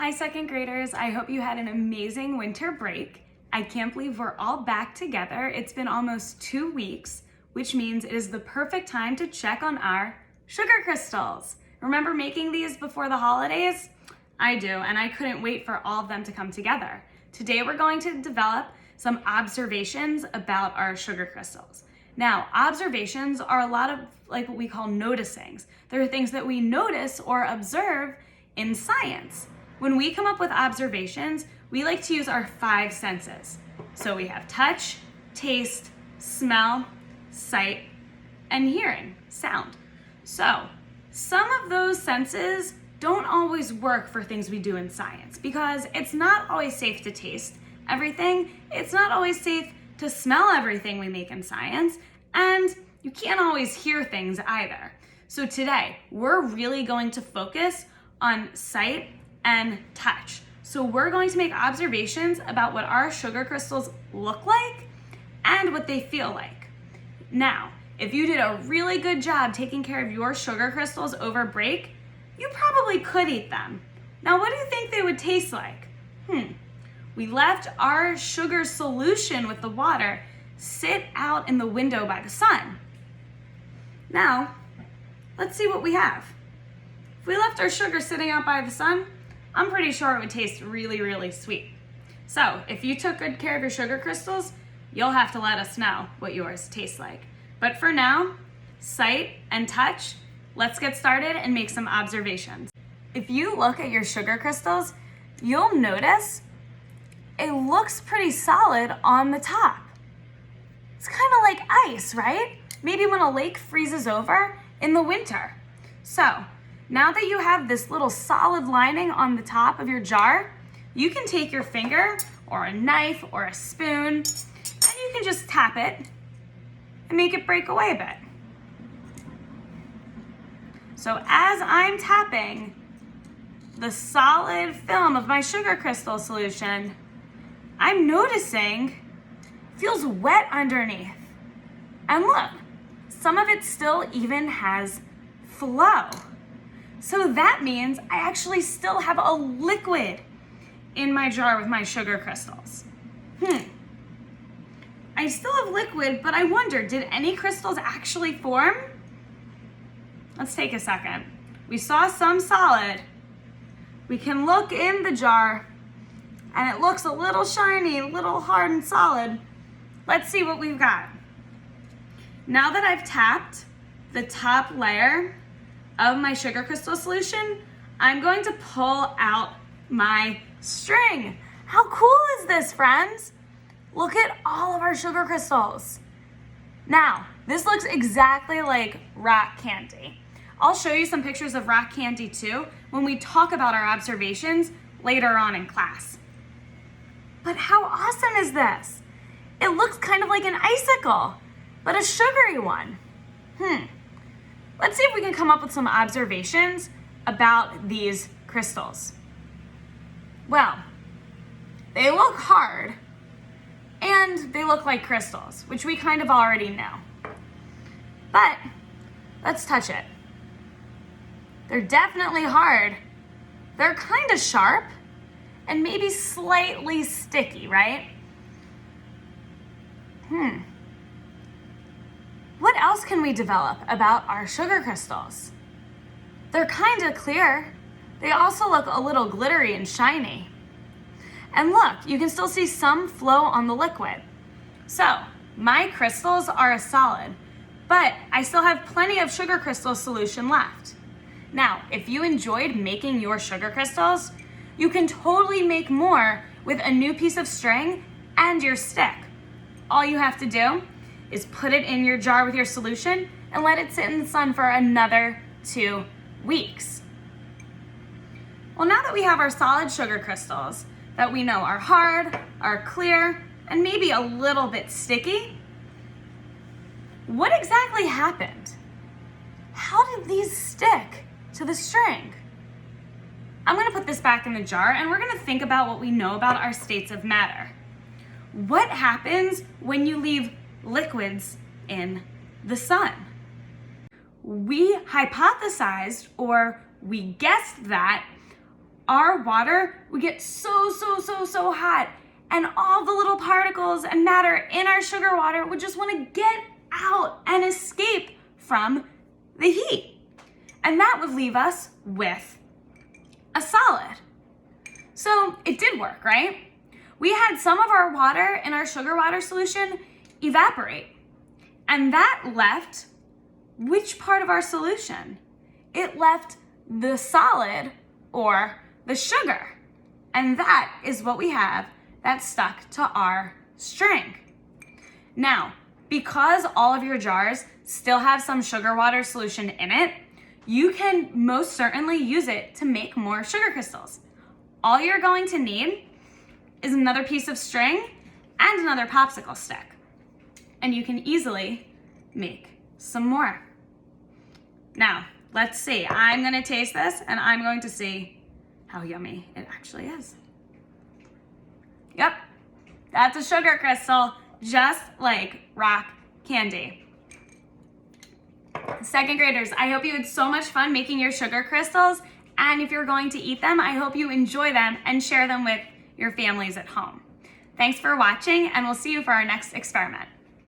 Hi, second graders. I hope you had an amazing winter break. I can't believe we're all back together. It's been almost 2 weeks, which means it is the perfect time to check on our sugar crystals. Remember making these before the holidays? I do, and I couldn't wait for all of them to come together. Today we're going to develop some observations about our sugar crystals. Now, observations are a lot of like what we call noticings. They're things that we notice or observe in science. When we come up with observations, we like to use our 5 senses. So we have touch, taste, smell, sight, and hearing, sound. So some of those senses don't always work for things we do in science because it's not always safe to taste everything. It's not always safe to smell everything we make in science, and you can't always hear things either. So today, we're really going to focus on sight and touch. So we're going to make observations about what our sugar crystals look like and what they feel like. Now, if you did a really good job taking care of your sugar crystals over break, you probably could eat them. Now, what do you think they would taste like? We left our sugar solution with the water sit out in the window by the sun. Now, let's see what we have. If we left our sugar sitting out by the sun, I'm pretty sure it would taste really, really sweet. So if you took good care of your sugar crystals, you'll have to let us know what yours tastes like. But for now, sight and touch, let's get started and make some observations. If you look at your sugar crystals, you'll notice it looks pretty solid on the top. It's kind of like ice, right? Maybe when a lake freezes over in the winter. So now that you have this little solid lining on the top of your jar, you can take your finger or a knife or a spoon and you can just tap it and make it break away a bit. So as I'm tapping the solid film of my sugar crystal solution, I'm noticing it feels wet underneath. And look, some of it still even has flow. So that means I actually still have a liquid in my jar with my sugar crystals. I still have liquid, but I wonder, did any crystals actually form? Let's take a second. We saw some solid. We can look in the jar and it looks a little shiny, a little hard and solid. Let's see what we've got. Now that I've tapped the top layer of my sugar crystal solution, I'm going to pull out my string. How cool is this, friends? Look at all of our sugar crystals. Now, this looks exactly like rock candy. I'll show you some pictures of rock candy too when we talk about our observations later on in class. But how awesome is this? It looks kind of like an icicle, but a sugary one. Let's see if we can come up with some observations about these crystals. Well, they look hard and they look like crystals, which we kind of already know. But let's touch it. They're definitely hard. They're kind of sharp and maybe slightly sticky, right? What else can we develop about our sugar crystals? They're kind of clear. They also look a little glittery and shiny. And look, you can still see some flow on the liquid. So my crystals are a solid, but I still have plenty of sugar crystal solution left. Now, if you enjoyed making your sugar crystals, you can totally make more with a new piece of string and your stick. All you have to do is put it in your jar with your solution and let it sit in the sun for another 2 weeks. Well, now that we have our solid sugar crystals that we know are hard, are clear, and maybe a little bit sticky, what exactly happened? How did these stick to the string? I'm gonna put this back in the jar and we're gonna think about what we know about our states of matter. What happens when you leave liquids in the sun? We hypothesized, or we guessed that our water would get so hot, and all the little particles and matter in our sugar water would just want to get out and escape from the heat. And that would leave us with a solid. So it did work, right? We had some of our water in our sugar water solution evaporate. And that left which part of our solution? It left the solid, or the sugar. And that is what we have that's stuck to our string. Now, because all of your jars still have some sugar water solution in it, you can most certainly use it to make more sugar crystals. All you're going to need is another piece of string and another popsicle stick. And you can easily make some more. Now, let's see. I'm gonna taste this and I'm going to see how yummy it actually is. Yep, that's a sugar crystal, just like rock candy. Second graders, I hope you had so much fun making your sugar crystals, and if you're going to eat them, I hope you enjoy them and share them with your families at home. Thanks for watching, and we'll see you for our next experiment.